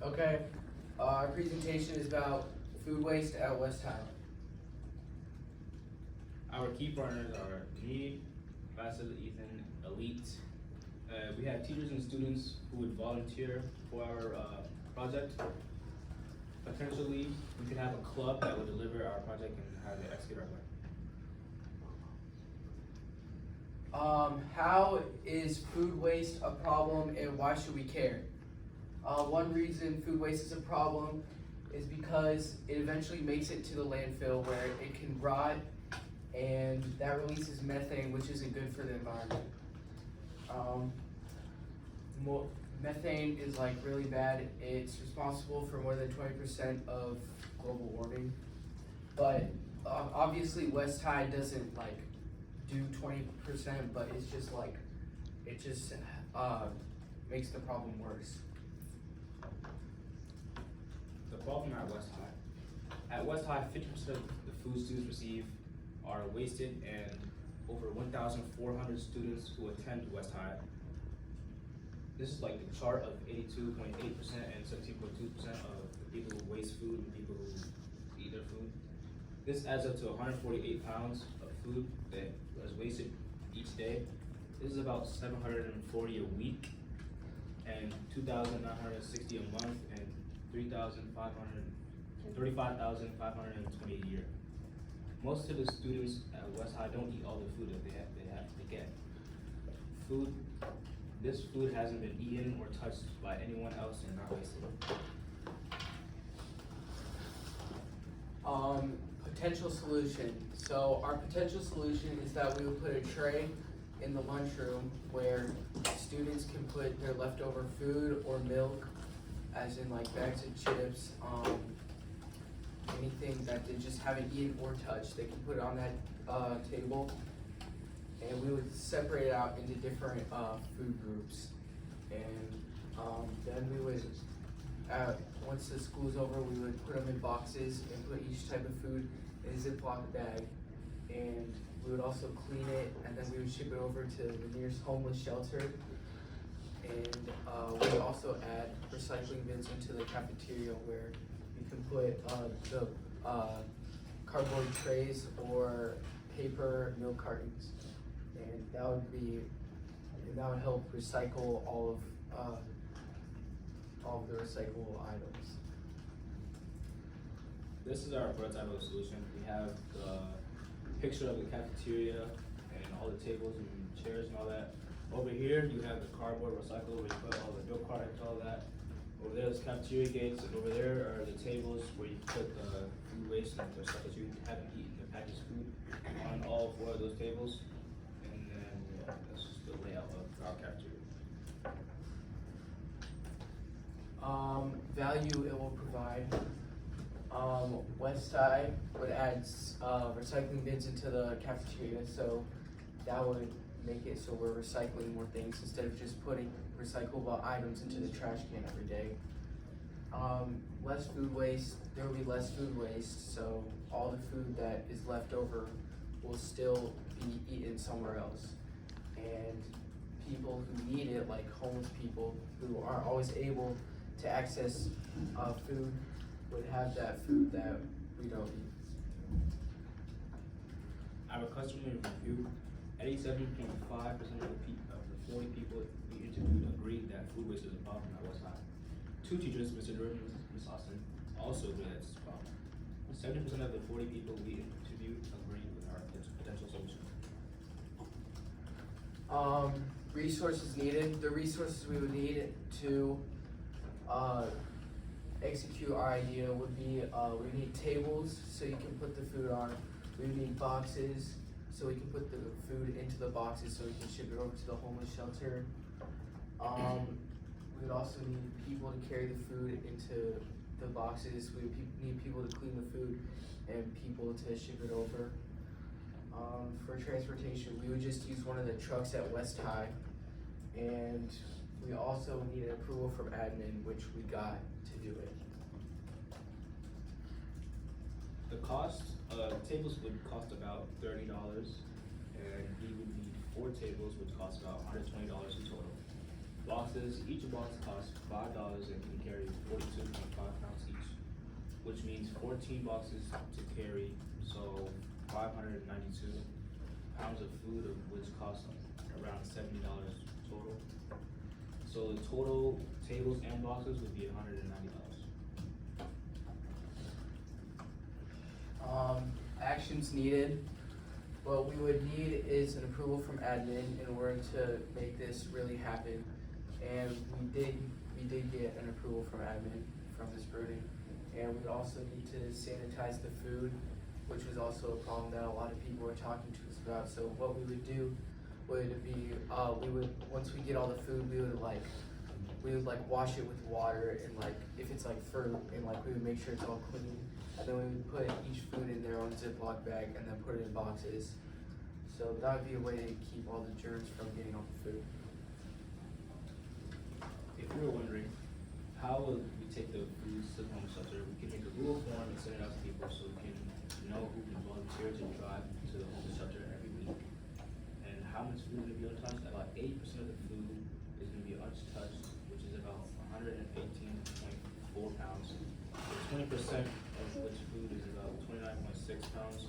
Okay, our presentation is about food waste at West High. Our key partners are me, Basil, Ethan, Elite. We have teachers and students who would volunteer for our project. Potentially, we could have a club that would deliver our project and have it execute our plan. How is food waste a problem and why should we care? One reason food waste is a problem is because it eventually makes it to the landfill where it can rot and that releases methane, which isn't good for the environment. Methane is like really bad. It's responsible for more than 20% of global warming. But obviously West High doesn't like do 20%, but it's just like, it just makes the problem worse. The problem at West High. At West High, 50% of the food students receive are wasted, and over 1,400 students who attend West High. This is like the chart of 82.8% and 17.2% of the people who waste food and people who eat their food. This adds up to 148 pounds of food that is wasted each day. This is about 740 a week, and 2,960 a month, and 35,520 a year. Most of the students at West High don't eat all the food that they have to get. This food hasn't been eaten or touched by anyone else and not wasted. Potential solution. So our potential solution is that we would put a tray in the lunchroom where students can put their leftover food or milk, as in like bags of chips, anything that they just haven't eaten or touched, they can put it on that table. And we would separate it out into different food groups. And then we would, once the school's over, we would put them in boxes and put each type of food in a Ziploc bag. And we would also clean it, and then we would ship it over to the nearest homeless shelter. And we would also add recycling bins into the cafeteria where you can put the cardboard trays or paper milk cartons. And that would help recycle all of the recyclable items. This is our prototype of solution. We have the picture of the cafeteria and all the tables and chairs and all that. Over here, you have the cardboard recycle where you put all the milk cartons and all that. Over there is cafeteria gates, and over there are the tables where you put the food waste and the stuff that you haven't eaten, the packaged food, on all 4 of those tables. And then that's just the layout of our cafeteria. Value it will provide. West High would add recycling bins into the cafeteria, so that would make it so we're recycling more things instead of just putting recyclable items into the trash can every day. Less food waste, there will be less food waste, so all the food that is left over will still be eaten somewhere else. And people who need it, like homeless people who aren't always able to access food, would have that food that we don't eat. Our customer review, 87.5% of the 40 people we interviewed agreed that food waste is a problem at West High. 2 teachers, Mr. Durham and Ms. Austin, also agree that it's a problem. 70% of the 40 people we interviewed agree with our potential solution. Resources needed. The resources we would need to execute our idea would be, we need tables so you can put the food on. We would need boxes so we can put the food into the boxes so we can ship it over to the homeless shelter. We would also need people to carry the food into the boxes. We would need people to clean the food and people to ship it over. For transportation, we would just use one of the trucks at West High. And we also need an approval from admin, which we got to do it. The cost, tables would cost about $30, and we would need 4 tables, which cost about $120 in total. Boxes, each box costs $5 and can carry 42 14 boxes to carry, so 592 pounds of food, of which cost around $70 total. So the total tables and boxes would be $190. Actions needed. What we would need is an approval from admin in order to make this really happen. And we did get an approval from admin from this brooding. And we also need to sanitize the food, which was also a problem that a lot of people were talking to us about. So what we would do would be, once we get all the food, we would wash it with water, and like, if it's like fruit, and like we would make sure it's all clean. And then we would put each food in their own Ziploc bag and then put it in boxes. So that would be a way to keep all the germs from getting on the food. If you were wondering, how would we take the foods to the home shelter? We can make a Google form and send it out to people so we can know who can volunteer to drive to the home shelter every week. And how much food is going to be untouched? About 80% of the food is going to be untouched, which is about 118.4 pounds. 20% of which food is about 29.6 pounds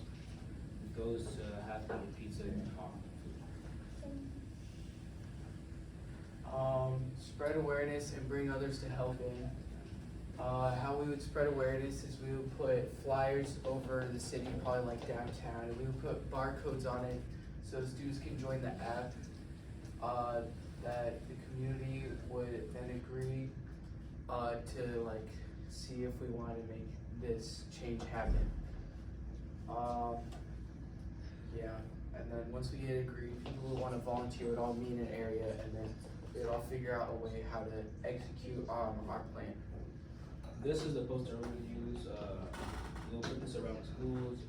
goes to half-eaten pizza and coffee food. Spread awareness and bring others to help in. How we would spread awareness is we would put flyers over the city, probably like downtown, and we would put barcodes on it so students can join the app. That the community would then agree to like see if we want to make this change happen. Yeah, and then once we get agreed, people who want to volunteer would all meet in an area, and then we'd all figure out a way how to execute our plan. This is the poster we're going to use. We'll put this around schools.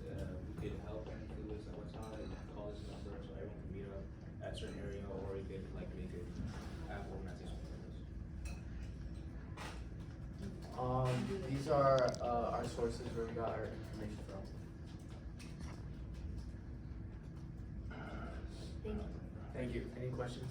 We could help and do this at one time. Call this number so everyone can meet up at a certain area, or we could like make it app organization. These are our sources where we got our information from. Thank you. Any questions?